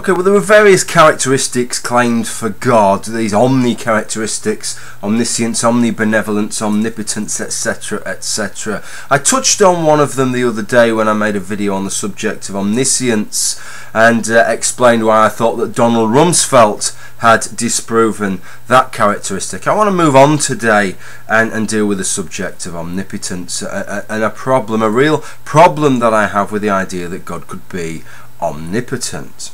Okay, well, there are various characteristics claimed for God, these omni characteristics: omniscience, omnibenevolence, omnipotence, etc., etc. I touched on one of them the other day when I made a video on the subject of omniscience and explained why I thought that Donald Rumsfeld had disproven that characteristic. I want to move on today and deal with the subject of omnipotence and a real problem that I have with the idea that God could be omnipotent.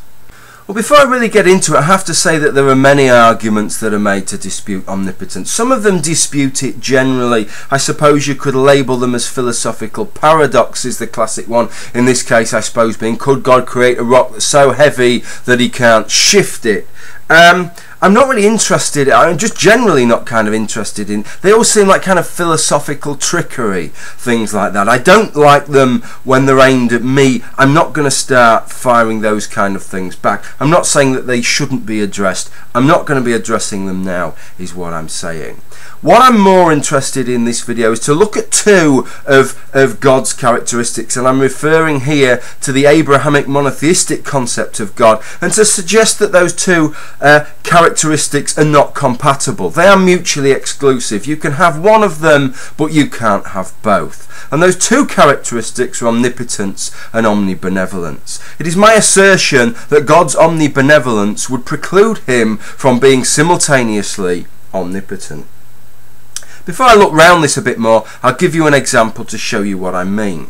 Well, before I really get into it, I have to say that there are many arguments that are made to dispute omnipotence. Some of them dispute it generally. I suppose you could label them as philosophical paradoxes. The classic one in this case, I suppose, being, could God create a rock that's so heavy that he can't shift it? I'm not really interested, I'm just generally not kind of interested in, they all seem like kind of philosophical trickery, things like that. I don't like them when they're aimed at me. I'm not going to start firing those kind of things back. I'm not saying that they shouldn't be addressed. I'm not going to be addressing them now, is what I'm saying. What I'm more interested in this video is to look at two of God's characteristics, and I'm referring here to the Abrahamic monotheistic concept of God, and to suggest that those two characteristics are not compatible. They are mutually exclusive. You can have one of them, but you can't have both. And those two characteristics are omnipotence and omnibenevolence. It is my assertion that God's omnibenevolence would preclude him from being simultaneously omnipotent. Before I look round this a bit more, I'll give you an example to show you what I mean.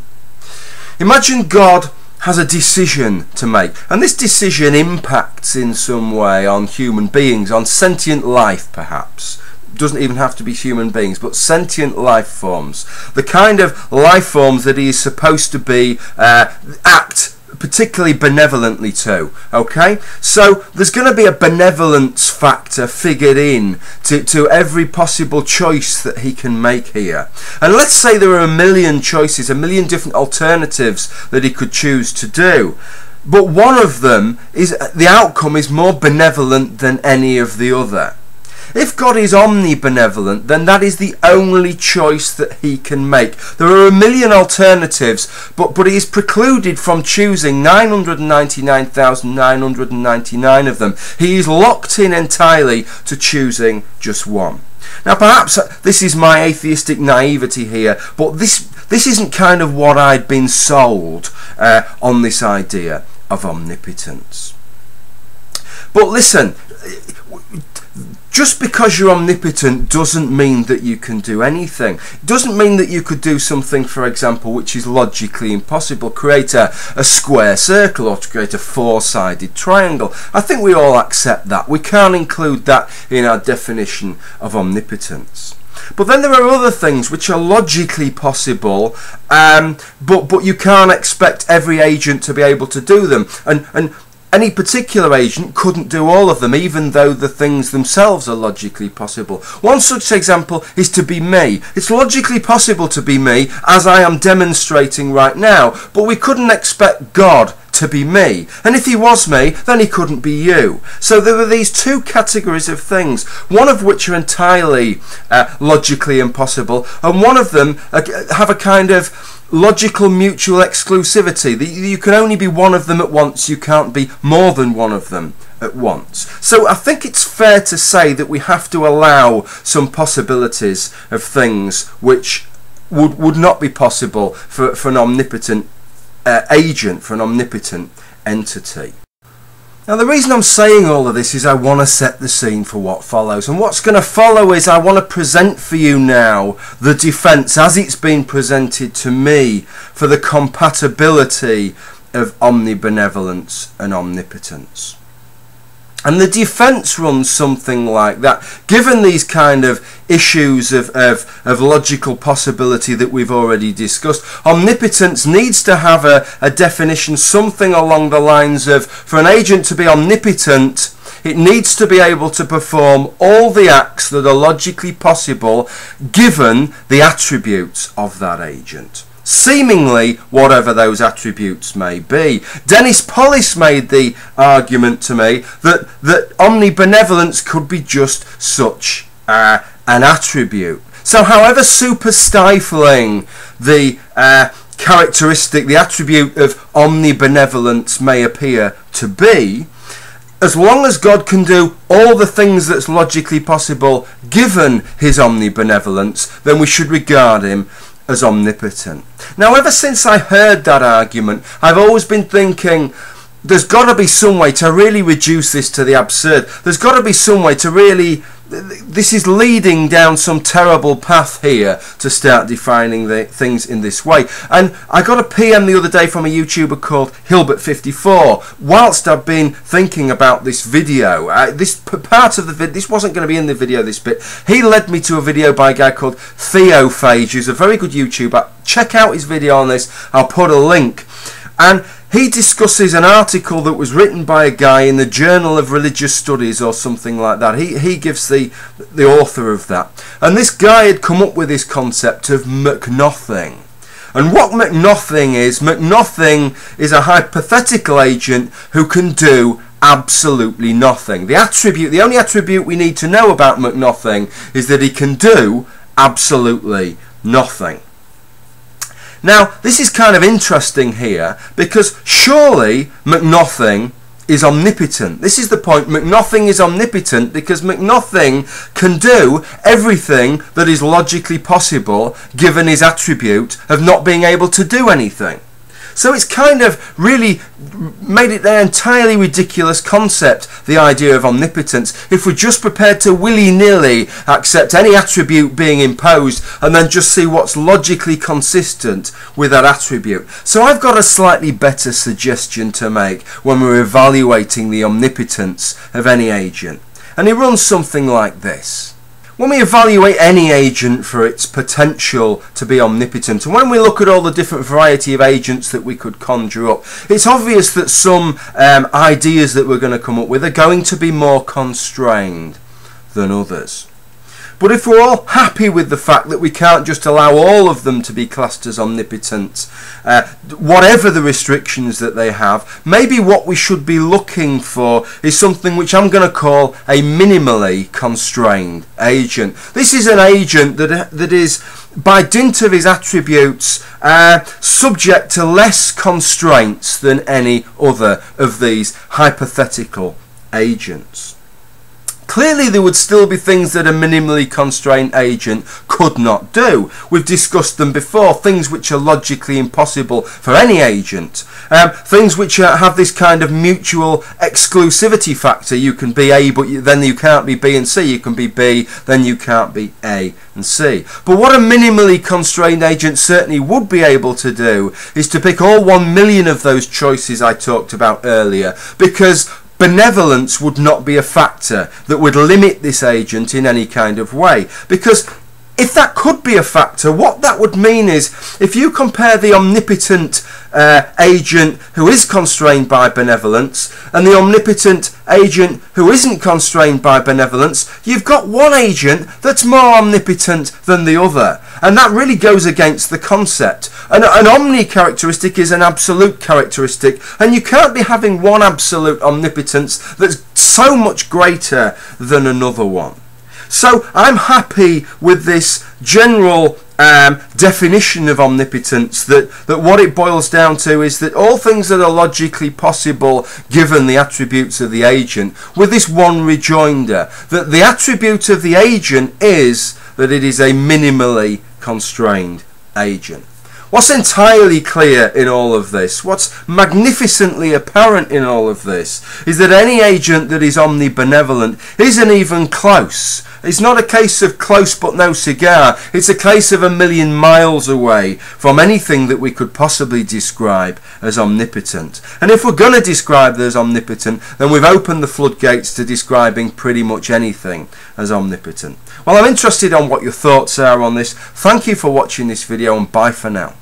Imagine God has a decision to make, and this decision impacts in some way on human beings, on sentient life perhaps. It doesn't even have to be human beings, but sentient life forms. The kind of life forms that he is supposed to be act particularly benevolently to. Okay, so there's going to be a benevolence factor figured in to every possible choice that he can make here. And let's say there are a million choices, a million different alternatives that he could choose to do, but one of them is, the outcome is more benevolent than any of the other. If God is omnibenevolent, then that is the only choice that he can make. There are a million alternatives, but he is precluded from choosing 999,999 of them. He is locked in entirely to choosing just one. Now, perhaps this is my atheistic naivety here, but this isn't kind of what I'd been sold on this idea of omnipotence. But listen, just because you're omnipotent doesn't mean that you can do anything. It doesn't mean that you could do something, for example, which is logically impossible. Create a square circle, or to create a four-sided triangle. I think we all accept that. We can't include that in our definition of omnipotence. But then there are other things which are logically possible, but you can't expect every agent to be able to do them. And any particular agent couldn't do all of them, even though the things themselves are logically possible. One such example is to be me. It's logically possible to be me, as I am demonstrating right now, but we couldn't expect God to be me. And if he was me, then he couldn't be you. So there are these two categories of things, one of which are entirely logically impossible, and one of them have a kind of logical mutual exclusivity. You can only be one of them at once, you can't be more than one of them at once. So I think it's fair to say that we have to allow some possibilities of things which would not be possible for an omnipotent agent, for an omnipotent entity. Now, the reason I'm saying all of this is I want to set the scene for what follows. And what's going to follow is I want to present for you now the defence as it's been presented to me for the compatibility of omnibenevolence and omnipotence. And the defence runs something like that. Given these kind of issues of logical possibility that we've already discussed, omnipotence needs to have a definition, something along the lines of, for an agent to be omnipotent, it needs to be able to perform all the acts that are logically possible given the attributes of that agent. Seemingly whatever those attributes may be. Dennis Pollis made the argument to me that omnibenevolence could be just such an attribute. So however super stifling the characteristic, the attribute of omnibenevolence may appear to be, as long as God can do all the things that's logically possible given his omnibenevolence, then we should regard him as omnipotent. Now, ever since I heard that argument, I've always been thinking, there's got to be some way to really reduce this to the absurd. There's got to be some way to really... This is leading down some terrible path here to start defining the things in this way. And I got a PM the other day from a YouTuber called Hilbert54. Whilst I've been thinking about this video, this part of the video, this wasn't going to be in the video, this bit. He led me to a video by a guy called Theophage, who's a very good YouTuber. Check out his video on this. I'll put a link. And he discusses an article that was written by a guy in the Journal of Religious Studies or something like that. He gives the author of that. And this guy had come up with this concept of McNothing. And what McNothing is a hypothetical agent who can do absolutely nothing. The only attribute we need to know about McNothing is that he can do absolutely nothing. Now, this is kind of interesting here, because surely McNothing is omnipotent. This is the point. McNothing is omnipotent because McNothing can do everything that is logically possible given his attribute of not being able to do anything. So it's kind of really made it an entirely ridiculous concept, the idea of omnipotence, if we're just prepared to willy-nilly accept any attribute being imposed and then just see what's logically consistent with that attribute. So I've got a slightly better suggestion to make when we're evaluating the omnipotence of any agent. And it runs something like this. When we evaluate any agent for its potential to be omnipotent, and when we look at all the different variety of agents that we could conjure up, it's obvious that some ideas that we're going to come up with are going to be more constrained than others. But if we're all happy with the fact that we can't just allow all of them to be classed as omnipotent, whatever the restrictions that they have, maybe what we should be looking for is something which I'm going to call a minimally constrained agent. This is an agent that is, by dint of his attributes, subject to less constraints than any other of these hypothetical agents. Clearly there would still be things that a minimally constrained agent could not do. We've discussed them before, things which are logically impossible for any agent. Things which have this kind of mutual exclusivity factor. You can be A, but then you can't be B and C. You can be B, then you can't be A and C. But what a minimally constrained agent certainly would be able to do is to pick all 1 million of those choices I talked about earlier, because benevolence would not be a factor that would limit this agent in any kind of way. Because if that could be a factor, what that would mean is, if you compare the omnipotent agent who is constrained by benevolence and the omnipotent agent who isn't constrained by benevolence, you've got one agent that's more omnipotent than the other. And that really goes against the concept. An omni characteristic is an absolute characteristic, and you can't be having one absolute omnipotence that's so much greater than another one. So I'm happy with this general definition of omnipotence, that what it boils down to is that all things that are logically possible given the attributes of the agent, with this one rejoinder, that the attribute of the agent is that it is a minimally constrained agent. What's entirely clear in all of this, what's magnificently apparent in all of this, is that any agent that is omnibenevolent isn't even close. It's not a case of close but no cigar. It's a case of 1,000,000 miles away from anything that we could possibly describe as omnipotent. And if we're going to describe it as omnipotent, then we've opened the floodgates to describing pretty much anything as omnipotent. Well, I'm interested on what your thoughts are on this. Thank you for watching this video, and bye for now.